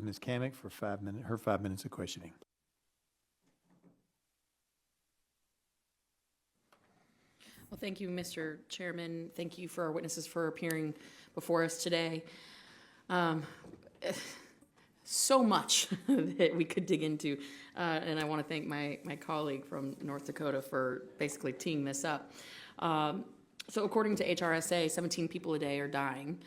Ms. Cammack for her 5 minutes of questioning. Well, thank you, Mr. Chairman. Thank you for our witnesses for appearing before us today. So much that we could dig into, and I want to thank my colleague from North Dakota for basically teeing this up. So according to HRSA, 17 people a day are dying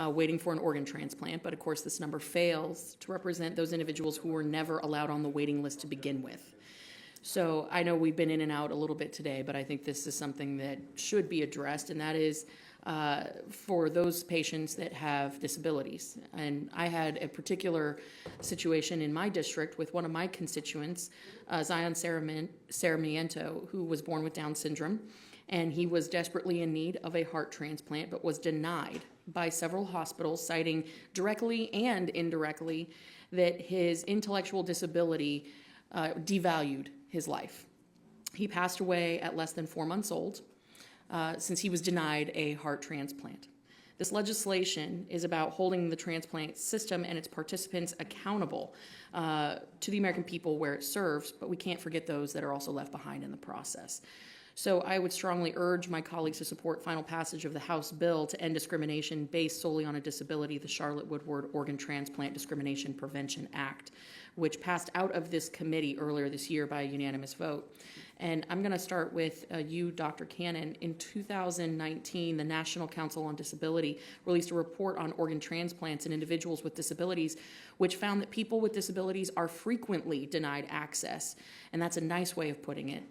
waiting for an organ transplant, but of course this number fails to represent those individuals who were never allowed on the waiting list to begin with. So I know we've been in and out a little bit today, but I think this is something that should be addressed, and that is for those patients that have disabilities. And I had a particular situation in my district with one of my constituents, Zion Sarmiento, who was born with Down syndrome, and he was desperately in need of a heart transplant, but was denied by several hospitals, citing directly and indirectly that his intellectual disability devalued his life. He passed away at less than 4 months old since he was denied a heart transplant. This legislation is about holding the transplant system and its participants accountable to the American people where it serves, but we can't forget those that are also left behind in the process. So I would strongly urge my colleagues to support final passage of the House bill to end discrimination based solely on a disability, the Charlotte Woodward Organ Transplant Discrimination Prevention Act, which passed out of this committee earlier this year by a unanimous vote. And I'm going to start with you, Dr. Cannon. In 2019, the National Council on Disability released a report on organ transplants in individuals with disabilities, which found that people with disabilities are frequently denied access. And that's a nice way of putting it.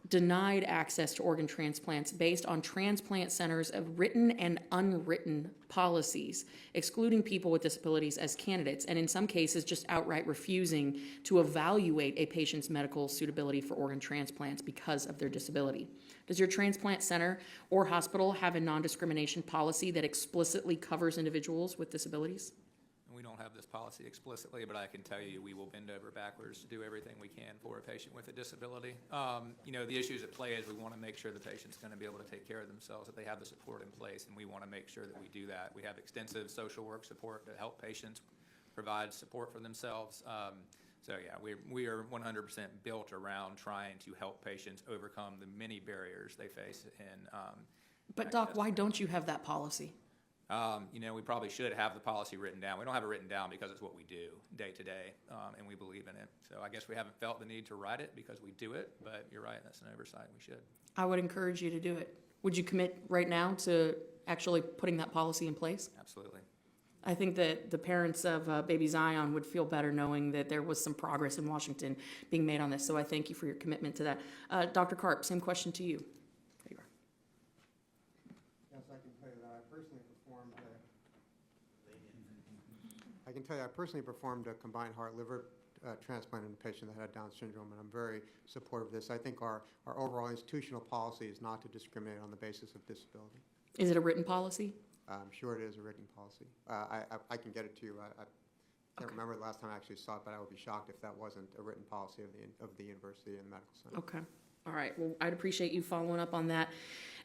Denied access to organ transplants based on transplant centers of written and unwritten policies, excluding people with disabilities as candidates, and in some cases just outright refusing to evaluate a patient's medical suitability for organ transplants because of their disability. Does your transplant center or hospital have a non-discrimination policy that explicitly covers individuals with disabilities? We don't have this policy explicitly, but I can tell you we will bend over backwards to do everything we can for a patient with a disability. The issues at play is we want to make sure the patient's going to be able to take care of themselves, that they have the support in place, and we want to make sure that we do that. We have extensive social work support to help patients provide support for themselves. We are 100% built around trying to help patients overcome the many barriers they face in But Doc, why don't you have that policy? We probably should have the policy written down. We don't have it written down because it's what we do day to day, and we believe in it. So I guess we haven't felt the need to write it because we do it, but you're right, that's an oversight. We should. I would encourage you to do it. Would you commit right now to actually putting that policy in place? Absolutely. I think that the parents of baby Zion would feel better knowing that there was some progress in Washington being made on this. So I thank you for your commitment to that. Dr. Karp, same question to you. There you are. Yes, I can tell you I personally performed a combined heart-liver transplant in a patient that had Down syndrome, and I'm very supportive of this. I think our overall institutional policy is not to discriminate on the basis of disability. Is it a written policy? I'm sure it is a written policy. I can get it to you. I can't remember the last time I actually saw it, but I would be shocked if that wasn't a written policy of the university and the medical center. Okay. All right. Well, I'd appreciate you following up on that.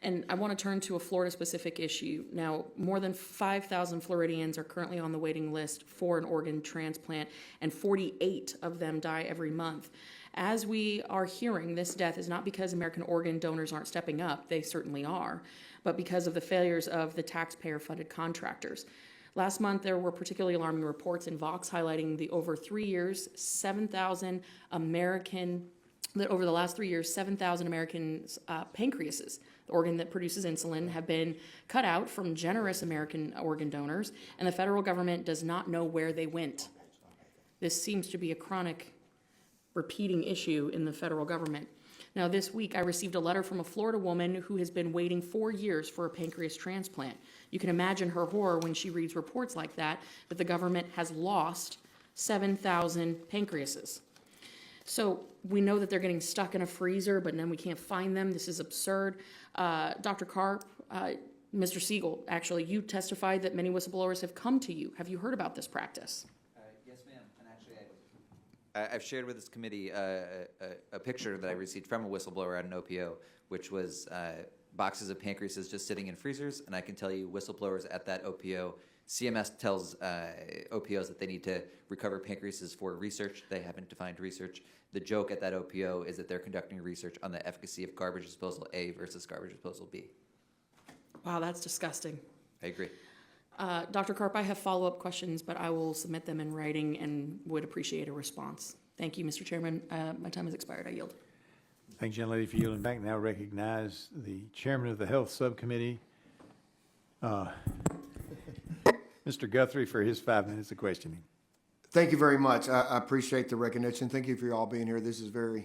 And I want to turn to a Florida-specific issue. Now, more than 5,000 Floridians are currently on the waiting list for an organ transplant, and 48 of them die every month. As we are hearing, this death is not because American organ donors aren't stepping up. They certainly are, but because of the failures of the taxpayer-funded contractors. Last month, there were particularly alarming reports in Vox highlighting the over 3 years, 7,000 American that over the last 3 years, 7,000 Americans' pancreases, the organ that produces insulin, have been cut out from generous American organ donors, and the federal government does not know where they went. This seems to be a chronic, repeating issue in the federal government. Now, this week, I received a letter from a Florida woman who has been waiting 4 years for a pancreas transplant. You can imagine her horror when she reads reports like that the government has lost 7,000 pancreases. So we know that they're getting stuck in a freezer, but then we can't find them. This is absurd. Dr. Karp, Mr. Siegel, actually, you testified that many whistleblowers have come to you. Have you heard about this practice? Yes, ma'am. And actually, I've shared with this committee a picture that I received from a whistleblower at an OPO, which was boxes of pancreases just sitting in freezers. And I can tell you whistleblowers at that OPO CMS tells OPOs that they need to recover pancreases for research. They haven't defined research. The joke at that OPO is that they're conducting research on the efficacy of garbage disposal A versus garbage disposal B. Wow, that's disgusting. I agree. Dr. Karp, I have follow-up questions, but I will submit them in writing and would appreciate a response. Thank you, Mr. Chairman. My time has expired. I yield. Thank you, gentlelady, for yielding back. Now recognize the chairman of the Health Subcommittee, Mr. Guthrie, for his 5 minutes of questioning. Thank you very much. I appreciate the recognition. Thank you for you all being here. This is very